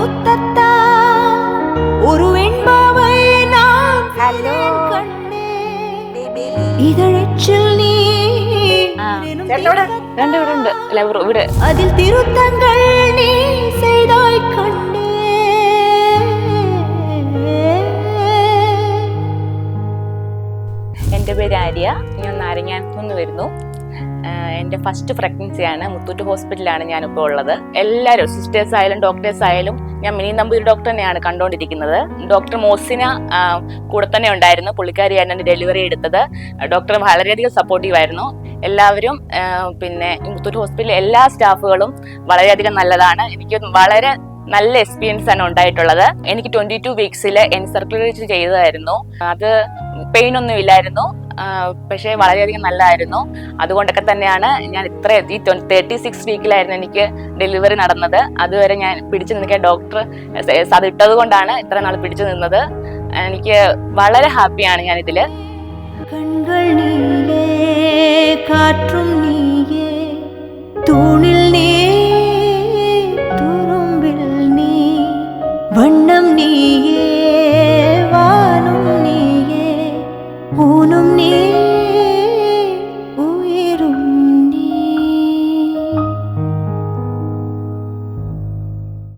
മുത്തത്താ ഒരു വെൺപാവൈ നാൻ ഹലോ കണ്ണേ ബേബി. ഇതഴച്ചിൽ നീ രണ്ടുപേരുണ്ട് ഇവിടെ. അതിൽ തിരുത്തങ്ങൾ നീ ചെയ്തായി കണ്ണേ. എൻ്റെ പേര് ആര്യ, ഞാൻ നാരങ്ങാനത്ത് നിന്ന് വരുന്നു. എൻ്റെ ഫസ്റ്റ് പ്രഗ്നൻസിയാണ്. മുത്തൂറ്റ് ഹോസ്പിറ്റലിലാണ് ഞാനിപ്പോൾ ഉള്ളത്. എല്ലാവരും സിസ്റ്റേഴ്സ് ആയാലും ഡോക്ടേഴ്സ് ആയാലും ഞാൻ മിനി നമ്പൂരി ഡോക്ടർ തന്നെയാണ് കണ്ടുകൊണ്ടിരിക്കുന്നത്. ഡോക്ടർ മോസിന കൂടെ തന്നെ ഉണ്ടായിരുന്നു. പുള്ളിക്കാരിയാണ് എൻ്റെ ഡെലിവറി എടുത്തത്. ഡോക്ടർ വളരെയധികം സപ്പോർട്ടീവ് ആയിരുന്നു. എല്ലാവരും പിന്നെ മുത്തൂറ്റ് ഹോസ്പിറ്റലിലെ എല്ലാ സ്റ്റാഫുകളും വളരെയധികം നല്ലതാണ്. എനിക്ക് വളരെ നല്ല എക്സ്പീരിയൻസ് ആണ് ഉണ്ടായിട്ടുള്ളത്. എനിക്ക് 22 വീക്സിൽ എൻസർക്കുലേറ്റ് ചെയ്തതായിരുന്നു. അത് പെയിൻ ഒന്നും ഇല്ലായിരുന്നു, പക്ഷേ വളരെയധികം നല്ലതായിരുന്നു. അതുകൊണ്ടൊക്കെ തന്നെയാണ് ഞാൻ ഈ 36 വീക്കിലായിരുന്നു എനിക്ക് ഡെലിവറി നടന്നത്. അതുവരെ ഞാൻ പിടിച്ചു നിൽക്കാൻ ഡോക്ടർ അത് ഇട്ടത് കൊണ്ടാണ് ഇത്ര നാൾ പിടിച്ചു നിന്നത്. എനിക്ക് വളരെ ഹാപ്പിയാണ് ഞാൻ ഇതില്. കൺകൾ നീയേ, കാറ്റും നീയേ, തൂണിൽ നീ, തുറുമ്പിൽ നീ, വണ്ണം നീയേ, വാനും നീയേ, ഊനും